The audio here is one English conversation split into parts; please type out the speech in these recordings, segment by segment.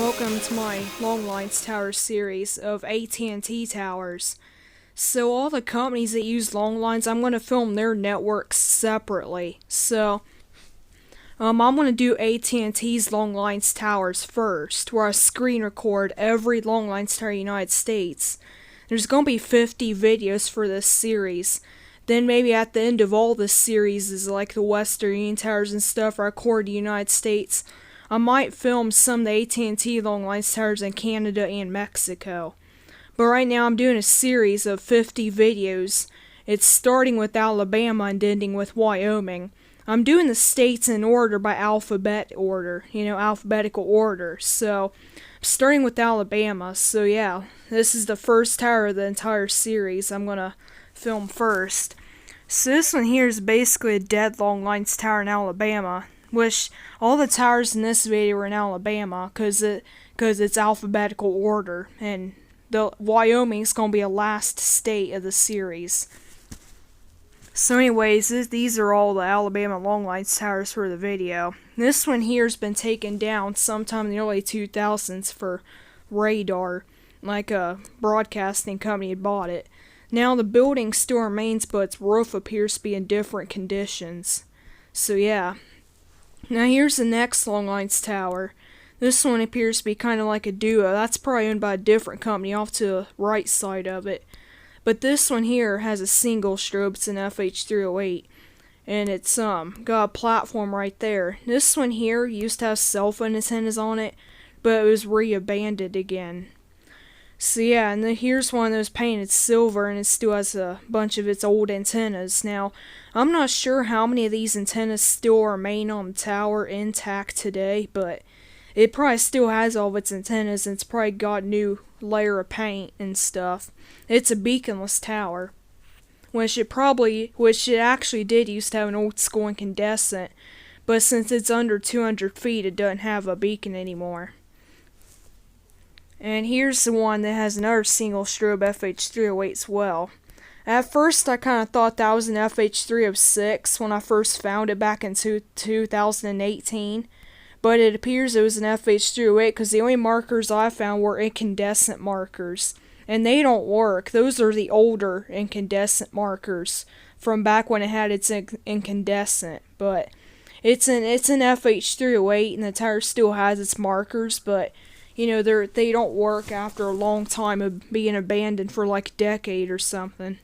welcome to my Long Lines Tower series of AT&T towers. So all the companies that use long lines, I'm going to film their networks separately. So I'm going to do AT&T's Long Lines Towers first, where I screen record every Long Lines Tower in the United States. There's going to be 50 videos for this series. Then maybe at the end of all this series is like the Western Union Towers and stuff I record in the United States. I might film some of the AT&T Long Lines Towers in Canada and Mexico. But right now I'm doing a series of 50 videos. It's starting with Alabama and ending with Wyoming. I'm doing the states in order by alphabetical order. So, I'm starting with Alabama. So yeah, this is the first tower of the entire series I'm gonna film first. So this one here is basically a dead Long Lines Tower in Alabama. Which all the towers in this video are in Alabama, cause it's alphabetical order, and the Wyoming's gonna be a last state of the series. So anyways, these are all the Alabama Long Lines towers for the video. This one here's been taken down sometime in the early 2000s for radar, like a broadcasting company had bought it. Now the building still remains, but its roof appears to be in different conditions. So yeah. Now here's the next Long Lines Tower. This one appears to be kind of like a duo. That's probably owned by a different company off to the right side of it. But this one here has a single strobe. It's an FH308. And it's got a platform right there. This one here used to have cell phone antennas on it, but it was re-abandoned again. So yeah, and then here's one of those painted silver, and it still has a bunch of its old antennas. Now, I'm not sure how many of these antennas still remain on the tower intact today, but it probably still has all of its antennas, and it's probably got a new layer of paint and stuff. It's a beaconless tower, which it actually did used to have an old school incandescent, but since it's under 200 feet, it doesn't have a beacon anymore. And here's the one that has another single strobe FH308 as well. At first I kind of thought that was an FH306 when I first found it back in 2018. But it appears it was an FH308 because the only markers I found were incandescent markers. And they don't work. Those are the older incandescent markers from back when it had its incandescent. But it's an FH308 and the tower still has its markers, but they don't work after a long time of being abandoned for like a decade or something.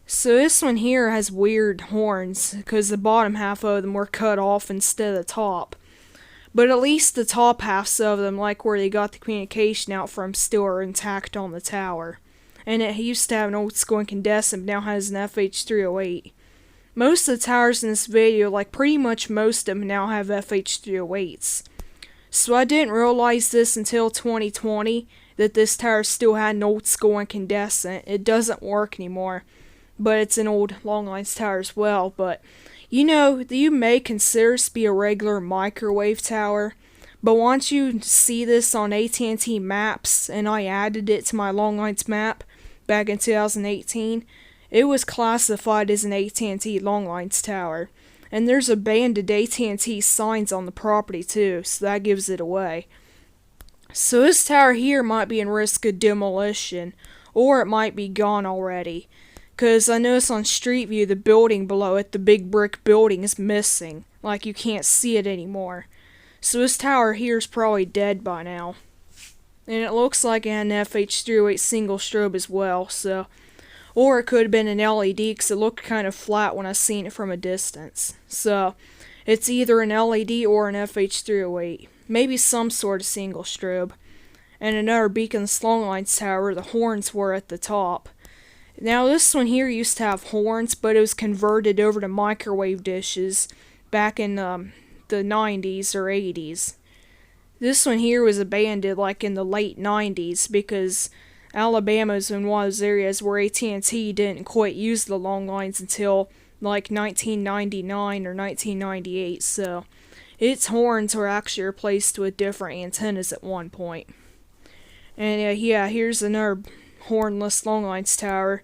So this one here has weird horns because the bottom half of them were cut off instead of the top. But at least the top halves of them, like where they got the communication out from, still are intact on the tower. And it used to have an old school incandescent, but now has an FH308. Most of the towers in this video, like pretty much most of them, now have FH308s. So I didn't realize this until 2020, that this tower still had an old school incandescent. It doesn't work anymore, but it's an old Long Lines tower as well. But, you may consider this to be a regular microwave tower, but once you see this on AT&T maps, and I added it to my Long Lines map back in 2018, it was classified as an AT&T Long Lines tower. And there's abandoned AT&T signs on the property too, so that gives it away. So this tower here might be in risk of demolition, or it might be gone already. Because I noticed on Street View the building below it, the big brick building, is missing. Like you can't see it anymore. So this tower here is probably dead by now. And it looks like it had an FH308 single strobe as well, so... Or it could have been an LED because it looked kind of flat when I seen it from a distance. So, it's either an LED or an FH308. Maybe some sort of single strobe. And another beaconless Long Lines tower, the horns were at the top. Now this one here used to have horns, but it was converted over to microwave dishes back in the 90s or 80s. This one here was abandoned like in the late 90s because... Alabama's in one of those areas where AT&T didn't quite use the long lines until like 1999 or 1998, so its horns were actually replaced with different antennas at one point. And yeah, here's another hornless long lines tower.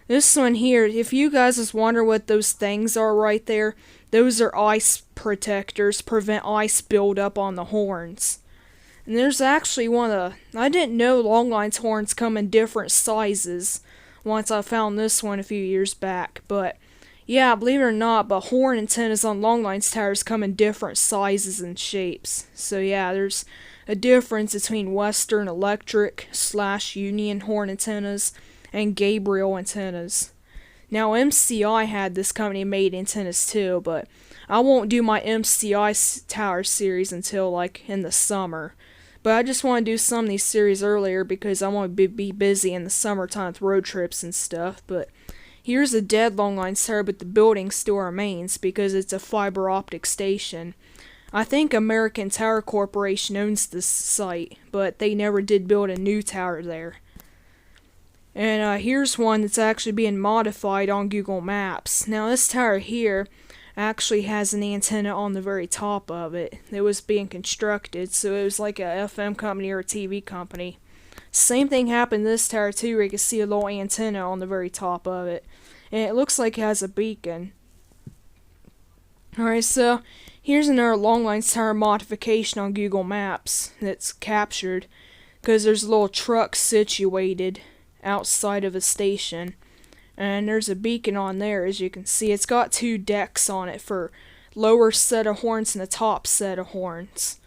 This one here, if you guys was wondering what those things are right there, those are ice protectors, prevent ice buildup on the horns. And there's actually I didn't know longlines horns come in different sizes once I found this one a few years back. But yeah, believe it or not, but horn antennas on longlines towers come in different sizes and shapes. So yeah, there's a difference between Western Electric / Union horn antennas and Gabriel antennas. Now MCI had this company made antennas too, but I won't do my MCI tower series until like in the summer. But I just want to do some of these series earlier because I want to be busy in the summertime with road trips and stuff. But here's a dead longline tower, but the building still remains because it's a fiber optic station. I think American Tower Corporation owns this site, but they never did build a new tower there. And here's one that's actually being modified on Google Maps. Now this tower here actually has an antenna on the very top of it. It was being constructed, so it was like a FM company or a TV company. Same thing happened to this tower too, where you can see a little antenna on the very top of it. And it looks like it has a beacon. Alright, so here's another longlines tower modification on Google Maps that's captured, because there's a little truck situated outside of a station. And there's a beacon on there, as you can see. It's got 2 decks on it for lower set of horns and the top set of horns.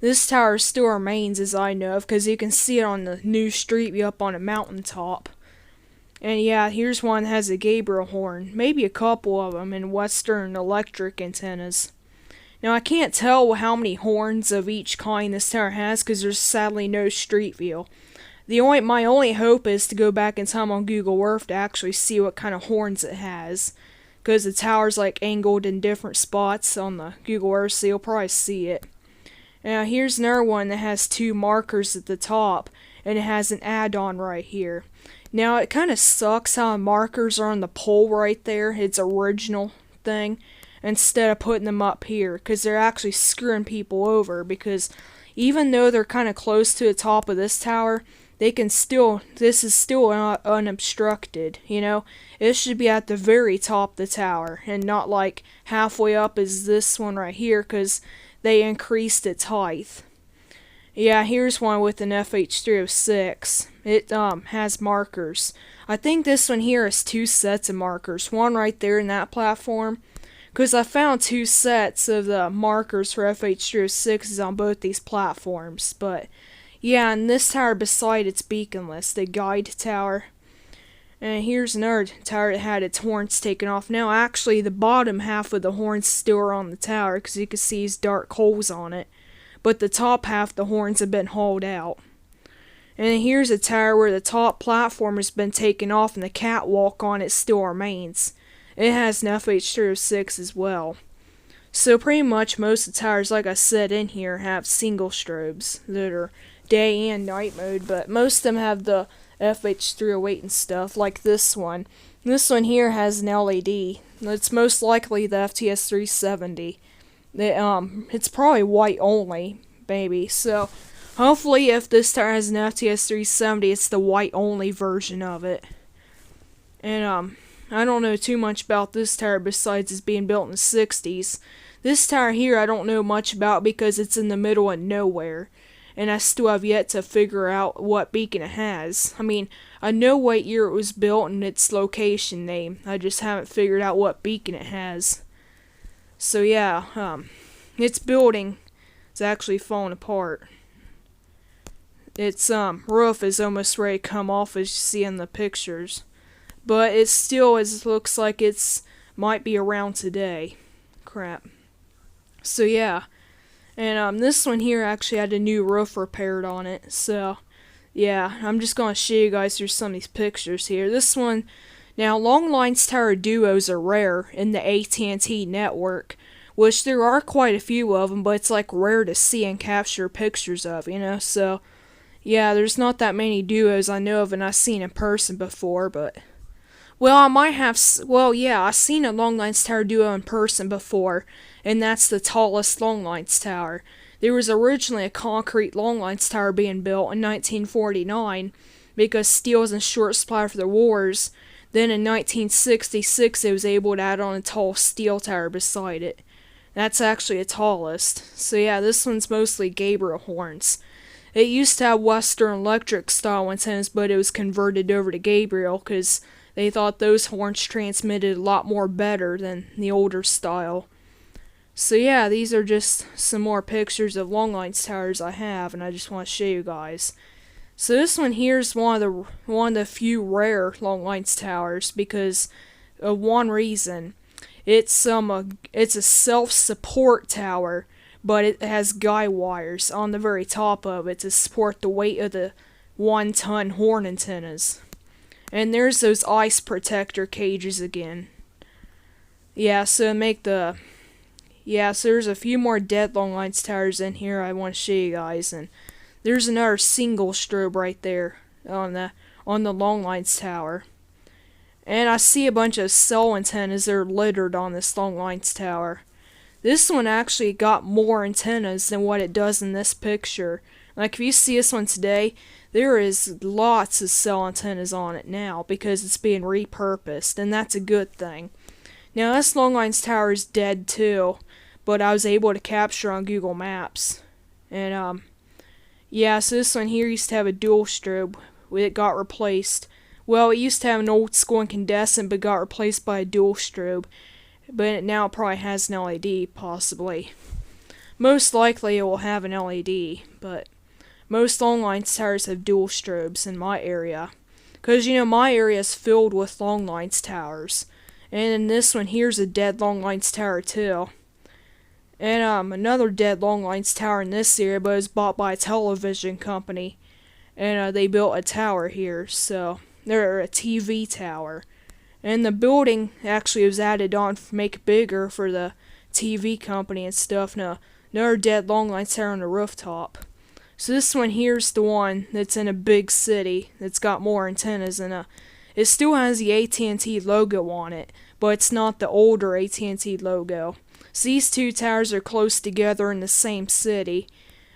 This tower still remains, as I know of, because you can see it on the new street view up on a mountaintop. And yeah, here's one that has a Gabriel horn, maybe a couple of them in Western Electric antennas. Now I can't tell how many horns of each kind this tower has because there's sadly no street view. My only hope is to go back in time on Google Earth to actually see what kind of horns it has, because the tower's like angled in different spots on the Google Earth, so you'll probably see it. Now here's another one that has 2 markers at the top, and it has an add-on right here. Now it kind of sucks how the markers are on the pole right there, its original thing, instead of putting them up here, because they're actually screwing people over, because even though they're kind of close to the top of this tower, this is still unobstructed, you know? It should be at the very top of the tower, and not like halfway up as this one right here, because they increased its height. Yeah, here's one with an FH306. It has markers. I think this one here has 2 sets of markers, one right there in that platform, because I found 2 sets of the markers for FH306s on both these platforms. But yeah, and this tower beside it's beaconless, the guide tower. And here's another tower that had its horns taken off. Now actually the bottom half of the horns still are on the tower, because you can see these dark holes on it. But the top half of the horns have been hauled out. And here's a tower where the top platform has been taken off and the catwalk on it still remains. It has an FH306 as well. So pretty much most of the towers, like I said in here, have single strobes that are day and night mode, but most of them have the FH308 and stuff, like this one. This one here has an LED. It's most likely the FTS370. It's probably white only, maybe. So hopefully if this tower has an FTS370, it's the white only version of it. And I don't know too much about this tower besides it's being built in the 60s. This tower here I don't know much about because it's in the middle of nowhere, and I still have yet to figure out what beacon it has. I mean, I know what year it was built and its location name. I just haven't figured out what beacon it has. So yeah, its building is actually falling apart. Its roof is almost ready to come off, as you see in the pictures. But it still looks like it's might be around today. Crap. So yeah. And this one here actually had a new roof repaired on it. So yeah, I'm just gonna show you guys through some of these pictures here. This one, now long lines tower duos are rare in the AT&T network, which there are quite a few of them, but it's like rare to see and capture pictures of, you know. So yeah, there's not that many duos I know of and I've seen in person before, but well, I might have, well, yeah, I've seen a long lines tower duo in person before, and that's the tallest long lines tower. There was originally a concrete long lines tower being built in 1949 because steel was in short supply for the wars. Then in 1966, it was able to add on a tall steel tower beside it. That's actually the tallest. So yeah, this one's mostly Gabriel horns. It used to have Western Electric style antennas, but it was converted over to Gabriel because they thought those horns transmitted a lot more better than the older style. So yeah, these are just some more pictures of long lines towers I have, and I just want to show you guys. So this one here is one of the few rare long lines towers because of one reason. It's a self-support tower, but it has guy wires on the very top of it to support the weight of the 1-ton horn antennas. And there's those ice protector cages again. Yeah, so there's a few more dead long lines towers in here I want to show you guys, and there's another single strobe right there on the long lines tower. And I see a bunch of cell antennas that are littered on this long lines tower. This one actually got more antennas than what it does in this picture. Like if you see this one today, there is lots of cell antennas on it now because it's being repurposed, and that's a good thing. Now this long lines tower is dead too, but I was able to capture on Google Maps. And yeah, so this one here used to have a dual strobe. It got replaced. Well, it used to have an old school incandescent, but got replaced by a dual strobe. But now it probably has an LED, possibly. Most likely it will have an LED, but most long lines towers have dual strobes in my area. Because, my area is filled with long lines towers. And in this one here's a dead long lines tower too. And another dead long lines tower in this area, but it was bought by a television company. And they built a tower here, so they're a TV tower. And the building actually was added on to make it bigger for the TV company and stuff. Now, another dead long lines tower on the rooftop. So this one here's the one that's in a big city that's got more antennas, and it still has the AT&T logo on it, but it's not the older AT&T logo. So these two towers are close together in the same city.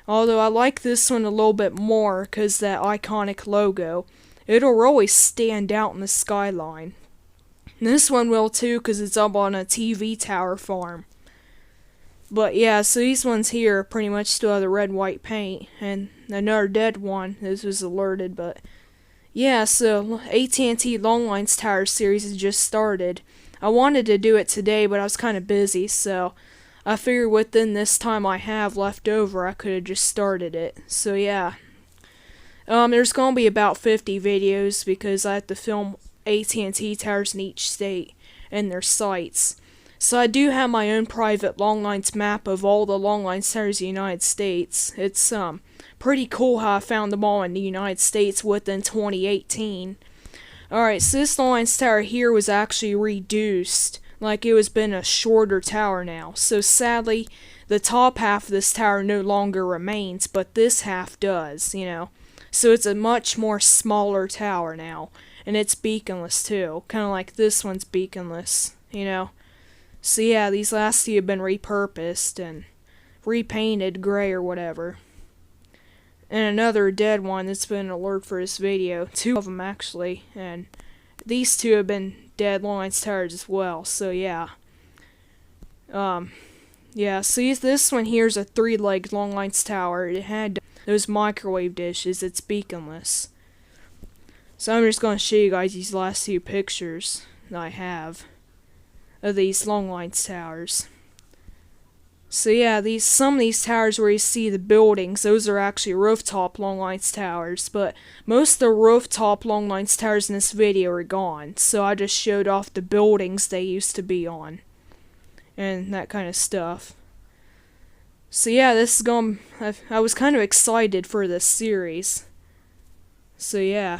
Although I like this one a little bit more because that iconic logo. It'll really stand out in the skyline. And this one will too because it's up on a TV tower farm. But yeah, so these ones here pretty much still have the red white paint. And another dead one. This was alerted, but yeah, so AT&T Long Lines Tower series has just started. I wanted to do it today, but I was kind of busy, so I figured within this time I have left over, I could have just started it. So yeah. There's going to be about 50 videos because I have to film AT&T towers in each state and their sites. So I do have my own private long lines map of all the long lines towers in the United States. It's pretty cool how I found them all in the United States within 2018. Alright, so this long lines tower here was actually reduced. Like it was been a shorter tower now. So sadly, the top half of this tower no longer remains, but this half does, So it's a much more smaller tower now. And it's beaconless too. Kind of like this one's beaconless, So yeah, these last two have been repurposed and repainted gray or whatever. And another dead one that's been an alert for this video. Two of them actually. And these two have been dead long lines towers as well. So yeah. Yeah, see this one here's a 3-legged long lines tower. It had those microwave dishes. It's beaconless. So I'm just going to show you guys these last two pictures that I have of these long lines towers. So yeah, some of these towers where you see the buildings, those are actually rooftop long lines towers, but most of the rooftop long lines towers in this video are gone, so I just showed off the buildings they used to be on, and that kind of stuff. So yeah, I was kind of excited for this series. So yeah.